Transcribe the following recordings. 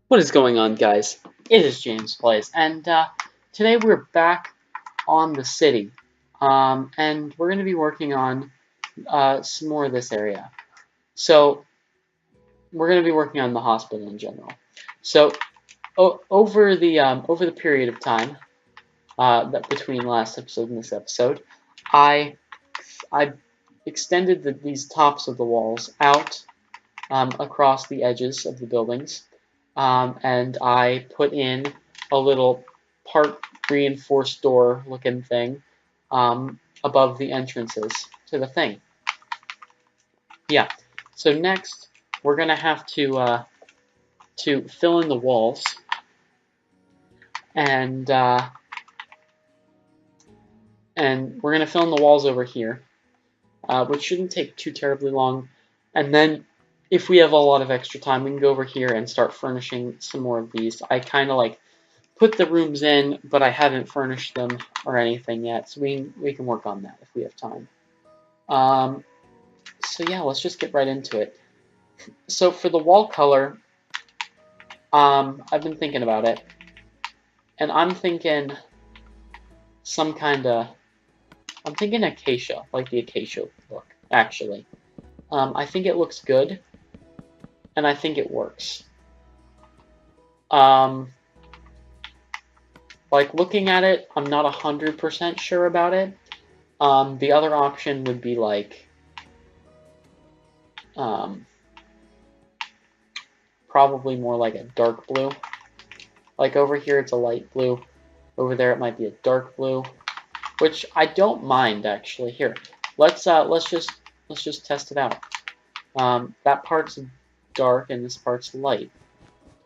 What is going on, guys? It is James Plays, and today we're back on the city, and we're going to be working on some more of this area. So we're going to be working on the hospital in general. So over the period of time that between last episode and this episode, I I extended these tops of the walls out across the edges of the buildings, and I put in a little part reinforced door looking thing above the entrances to the thing. Yeah. So next we're gonna have to fill in the walls, and we're gonna fill in the walls over here, which shouldn't take too terribly long. And then if we have a lot of extra time, we can go over here and start furnishing some more of these. I kind of like put the rooms in, but I haven't furnished them or anything yet, so we can work on that if we have time. So yeah, let's just get right into it. So for the wall color, I've been thinking about it, and I'm thinking some kind of, I'm thinking acacia, like the acacia look, actually. I think it looks good, and I think it works. Like looking at it, I'm not 100% sure about it. The other option would be like, probably more like a dark blue. Like over here, it's a light blue. Over there, it might be a dark blue, which I don't mind actually. Here, let's just test it out. That part's dark and this part's light,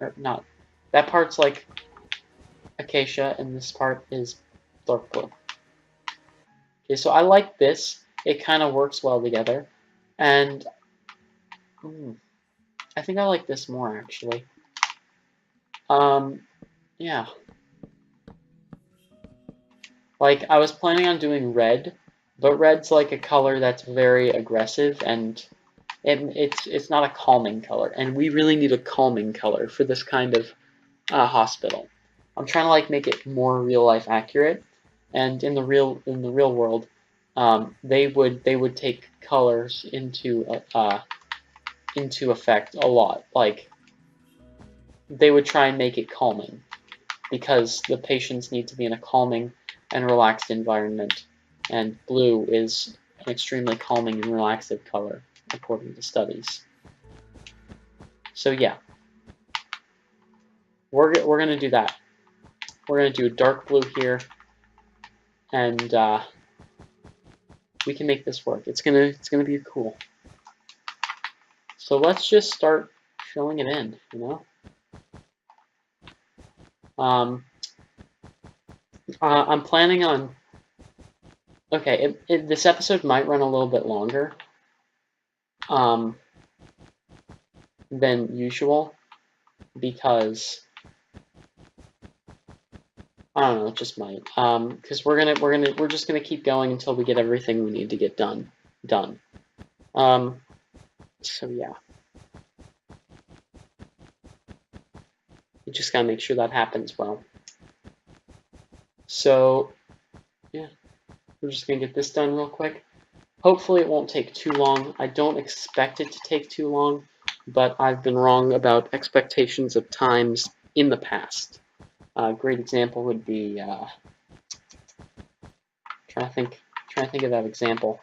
or not. That part's like acacia and this part is dark blue. Okay, so I like this. It kind of works well together, and I think I like this more actually. Yeah. Like, I was planning on doing red, but red's like a color that's very aggressive, and it's not a calming color, and we really need a calming color for this kind of hospital. I'm trying to like make it more real life accurate, and in the real world, they would take colors into effect a lot. Like, they would try and make it calming because the patients need to be in a calming and relaxed environment, and blue is an extremely calming and relaxive color according to studies. So yeah, we're gonna do that. We're gonna do a dark blue here, and we can make this work. It's gonna be cool. So let's just start filling it in, you know. I'm planning on. Okay, this episode might run a little bit longer than usual because I don't know, it just might. Because we're just gonna keep going until we get everything we need to get done. So yeah, you just gotta make sure that happens well. So yeah, we're just gonna get this done real quick. Hopefully it won't take too long. I don't expect it to take too long, but I've been wrong about expectations of times in the past. A great example would be trying to think of that example.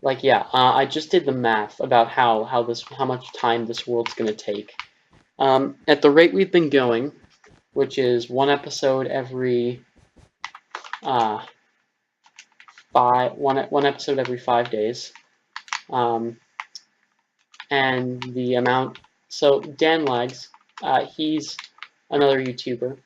Like yeah, I just did the math about how much time this world's gonna take. At the rate we've been going, which is one episode every one episode every 5 days, and the amount. So Dan Lags, he's another YouTuber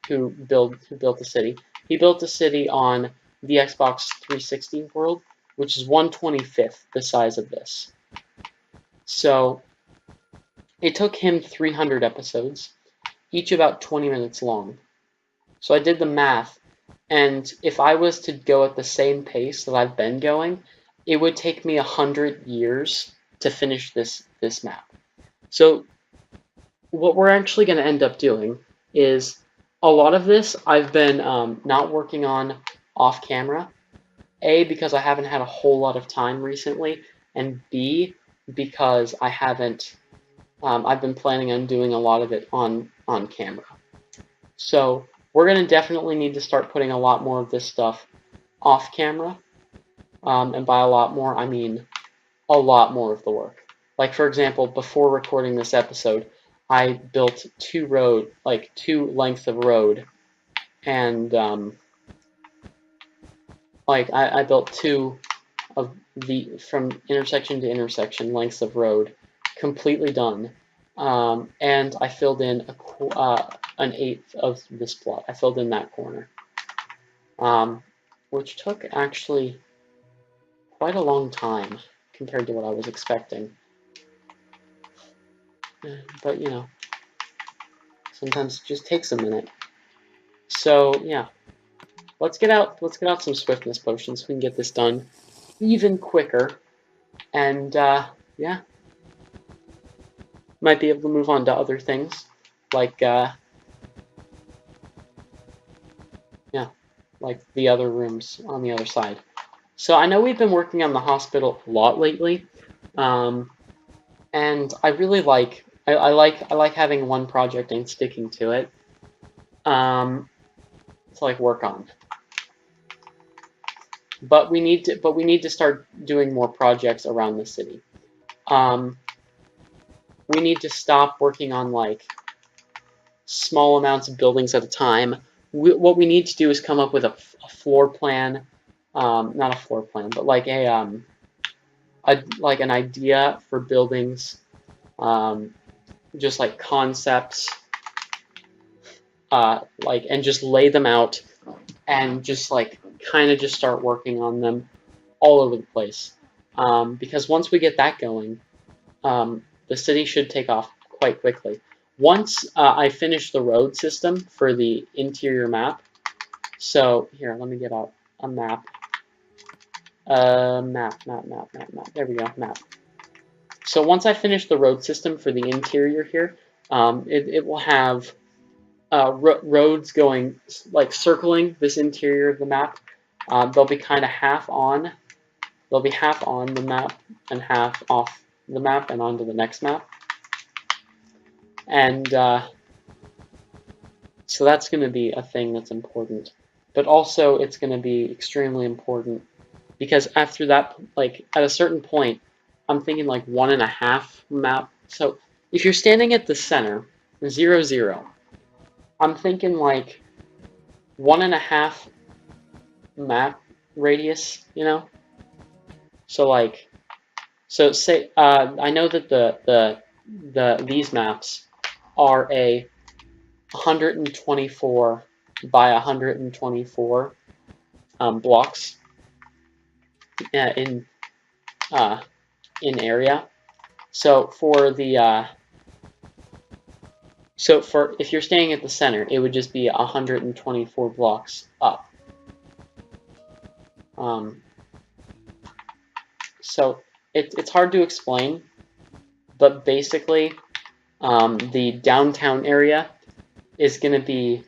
who built the city. He built the city on the Xbox 360 world, which is 1/25th the size of this. So it took him 300 episodes, each about 20 minutes long. So I did the math, and if I was to go at the same pace that I've been going, it would take me 100 years to finish this map. So what we're actually going to end up doing is a lot of this I've been not working on off camera. A, because I haven't had a whole lot of time recently, and B, because I haven't. I've been planning on doing a lot of it on camera. So we're going to definitely need to start putting a lot more of this stuff off camera. And by a lot more, I mean a lot more of the work. Like, for example, before recording this episode, I built two lengths of road, and I built two of from intersection to intersection lengths of road, completely done. And I filled in an eighth of this plot. I filled in that corner, which took actually quite a long time compared to what I was expecting. But you know, sometimes it just takes a minute. So yeah, let's get out some swiftness potions so we can get this done even quicker. And yeah, might be able to move on to other things like yeah, like the other rooms on the other side. So I know we've been working on the hospital a lot lately, and I really I like having one project and sticking to it. To like work on. But we need to start doing more projects around the city. We need to stop working on like small amounts of buildings at a time. What we need to do is come up with a floor plan, not a floor plan, but like like an idea for buildings, just like concepts, and just lay them out and just like kind of just start working on them all over the place. Because once we get that going, the city should take off quite quickly. Once I finish the road system for the interior map, so here, let me get out a map. Map. There we go, map. So once I finish the road system for the interior here, it will have roads going, like circling this interior of the map. They'll be kind of half on. They'll be half on the map and half off the map and onto the next map. And so that's going to be a thing that's important. But also it's going to be extremely important because after that, like at a certain point, I'm thinking like 1.5 map. So if you're standing at the center, 0, 0, I'm thinking like 1.5 map radius, you know? So like, so say, I know that these maps are a 124 by 124 blocks in area. So for the if you're staying at the center, it would just be 124 blocks up. So it's hard to explain, but basically, the downtown area is going to be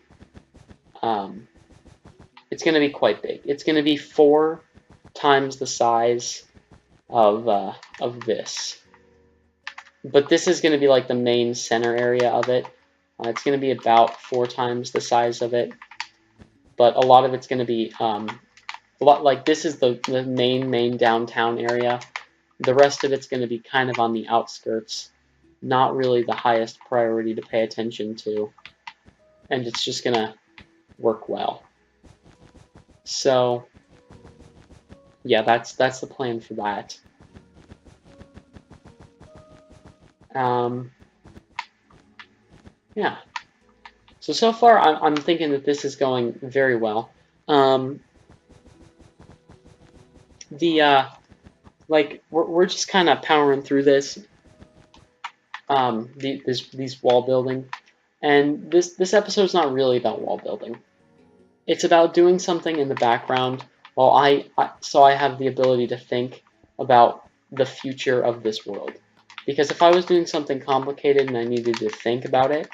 it's going to be quite big. It's going to be 4 times the size of this. But this is going to be like the main center area of it. It's going to be about 4 times the size of it. But a lot of it's going to be a lot like this is the main downtown area. The rest of it's going to be kind of on the outskirts. Not really the highest priority to pay attention to. And it's just going to work well. So yeah, that's the plan for that. Yeah. So far, I'm thinking that this is going very well. Like we're just kind of powering through this. These wall building, and this episode's not really about wall building. It's about doing something in the background while I have the ability to think about the future of this world. Because if I was doing something complicated and I needed to think about it,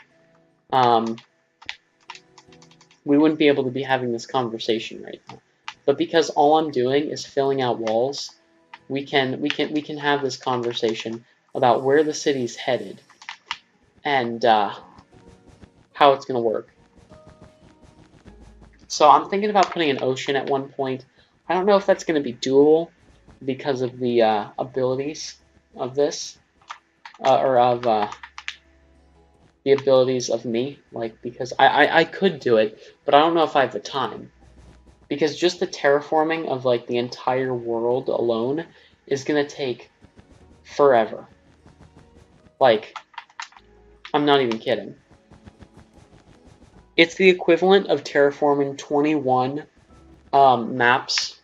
we wouldn't be able to be having this conversation right now. But because all I'm doing is filling out walls, we can have this conversation about where the city's headed and how it's going to work. So I'm thinking about putting an ocean at one point. I don't know if that's going to be doable because of the abilities of this, or of the abilities of me. Like, because I could do it, but I don't know if I have the time. Because just the terraforming of like the entire world alone is going to take forever. Like, I'm not even kidding. It's the equivalent of terraforming 21 maps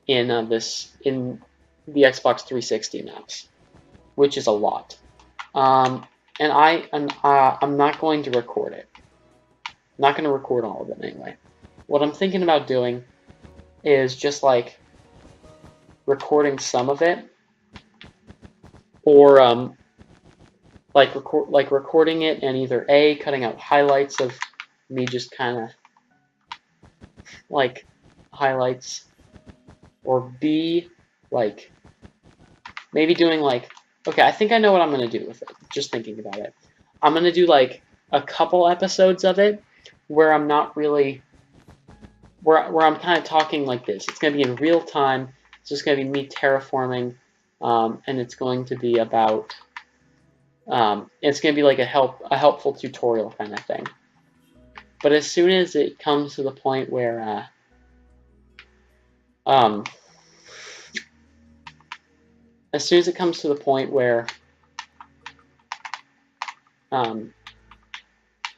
in in the Xbox 360 maps, which is a lot. And I'm not going to record it. I'm not going to record all of it anyway. What I'm thinking about doing is just like recording some of it, or recording it and either A, cutting out highlights of me just kind of like highlights, or B, like maybe doing like, okay, I think I know what I'm going to do with it, just thinking about it. I'm going to do like a couple episodes of it where I'm not really, where I'm kind of talking like this. It's going to be in real time. It's just going to be me terraforming, and it's going to be about, it's going to be like a helpful tutorial kind of thing. But as soon as it comes to the point where, as soon as it comes to the point where,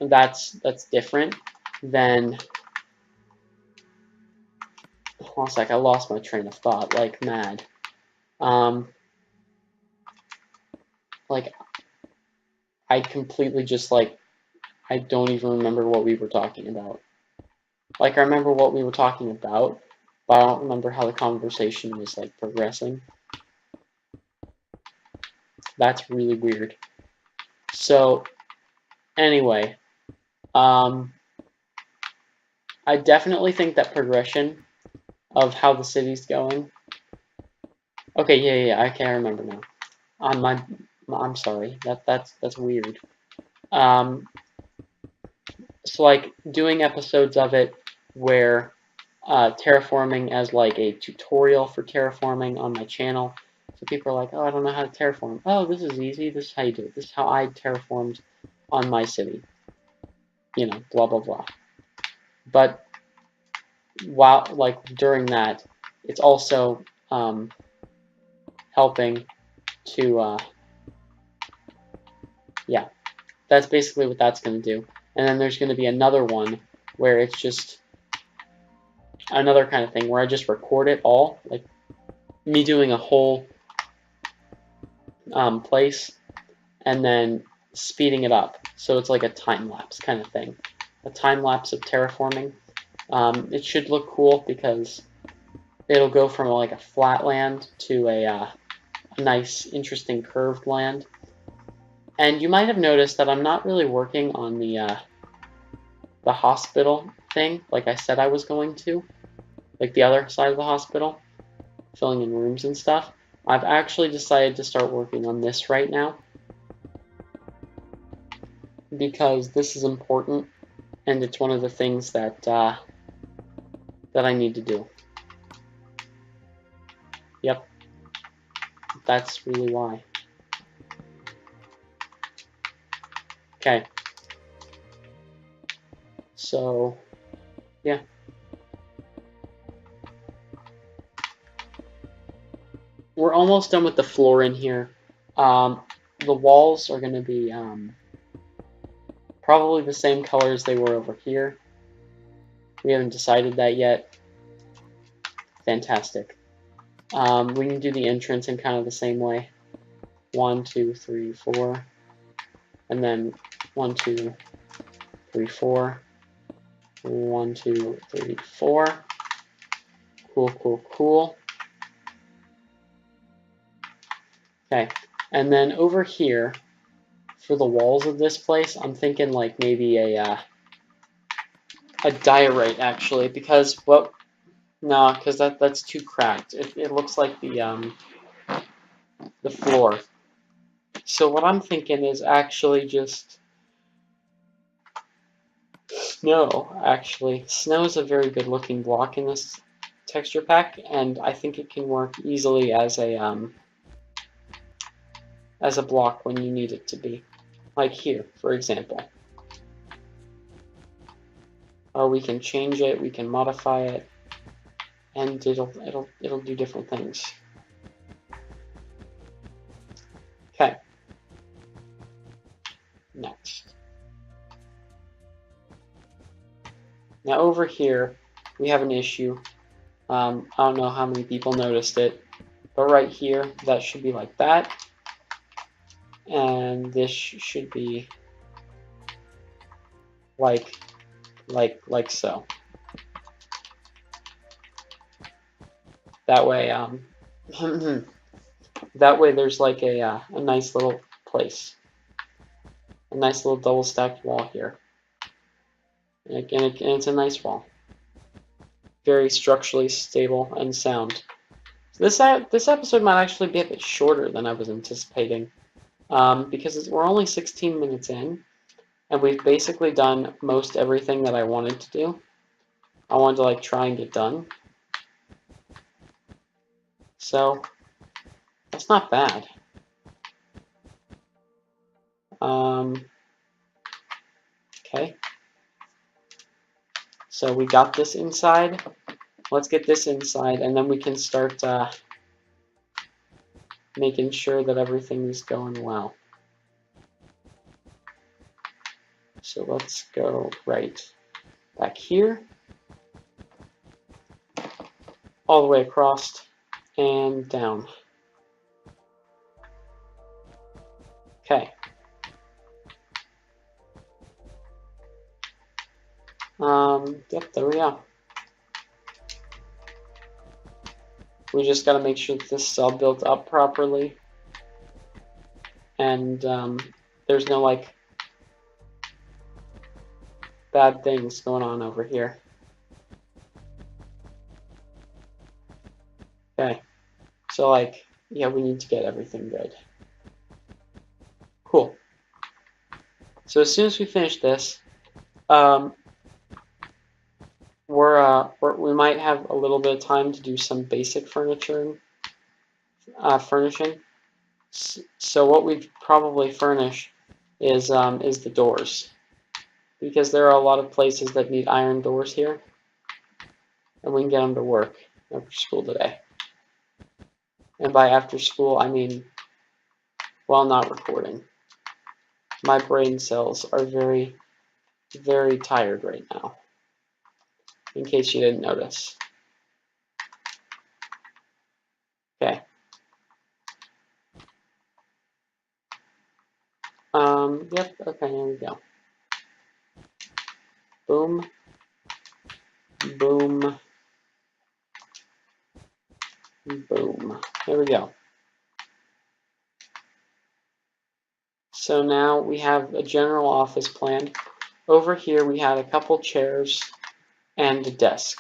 that's different, then, hold on a sec, I lost my train of thought like mad. Like, I completely just like, I don't even remember what we were talking about. Like, I remember what we were talking about, but I don't remember how the conversation was like progressing. That's really weird. So, anyway, I definitely think that progression of how the city's going. Okay, yeah, I can't remember now. I'm sorry. That's weird. So like doing episodes of it where terraforming as like a tutorial for terraforming on my channel. So people are like, oh, I don't know how to terraform. Oh, this is easy. This is how you do it. This is how I terraformed on my city. You know, blah blah blah. But while like during that, it's also helping to yeah, that's basically what that's going to do. And then there's going to be another one where it's just another kind of thing where I just record it all, like me doing a whole place and then speeding it up. So it's like a time lapse kind of thing, a time lapse of terraforming. It should look cool because it'll go from like a flat land to a nice, interesting curved land. And you might have noticed that I'm not really working on the hospital thing like I said I was going to, like the other side of the hospital, filling in rooms and stuff. I've actually decided to start working on this right now because this is important and it's one of the things that that I need to do. Yep, that's really why. Okay. So, yeah. We're almost done with the floor in here. The walls are going to be probably the same color as they were over here. We haven't decided that yet. Fantastic. We can do the entrance in kind of the same way. 1, 2, 3, 4. And then 1, 2, 3, 4. 1, 2, 3, 4. Cool, cool, cool. Okay. And then over here, for the walls of this place, I'm thinking like maybe a diorite actually, because no, because that's too cracked. It looks like the floor. So what I'm thinking is actually just snow. Actually, snow is a very good looking block in this texture pack, and I think it can work easily as a block when you need it to be, like here, for example. Or we can change it, we can modify it, and it'll do different things. Okay. Next. Now over here, we have an issue. I don't know how many people noticed it, but right here, that should be like that, and this should be like so. That way, that way there's like a nice little place, a nice little double stacked wall here, and it's a nice wall, very structurally stable and sound. So this episode might actually be a bit shorter than I was anticipating, because we're only 16 minutes in, and we've basically done most everything that I wanted to do. I wanted to like try and get done. So that's not bad. Okay. So we got this inside. Let's get this inside, and then we can start making sure that everything is going well. So let's go right back here, all the way across, and down. Okay. Yep, there we go. We just got to make sure that this is all built up properly, and there's no like bad things going on over here. Okay, so like, yeah, we need to get everything good. Cool. So as soon as we finish this, we might have a little bit of time to do some basic furnishing. So what we'd probably furnish is the doors, because there are a lot of places that need iron doors here, and we can get them to work after school today. And by after school, I mean while not recording. My brain cells are very, very tired right now, in case you didn't notice. Okay. Yep, okay, here we go. Boom. Boom. Boom. There we go. So now we have a general office plan. Over here we had a couple chairs and a desk.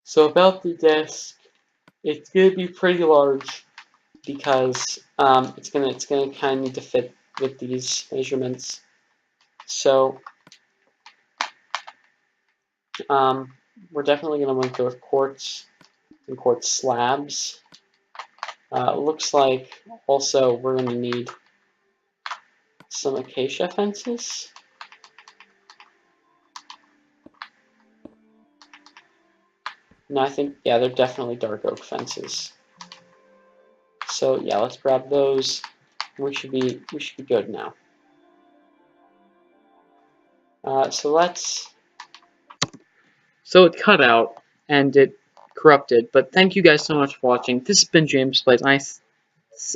So about the desk, it's gonna be pretty large because it's gonna kind of need to fit with these measurements. So we're definitely gonna want to go with quartz and quartz slabs. Looks like also we're gonna need some acacia fences. No, I think, yeah, they're definitely dark oak fences. So yeah, let's grab those. We should be good now. So it cut out and it corrupted, but thank you guys so much for watching. This has been James Plays.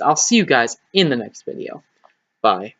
I'll see you guys in the next video. Bye.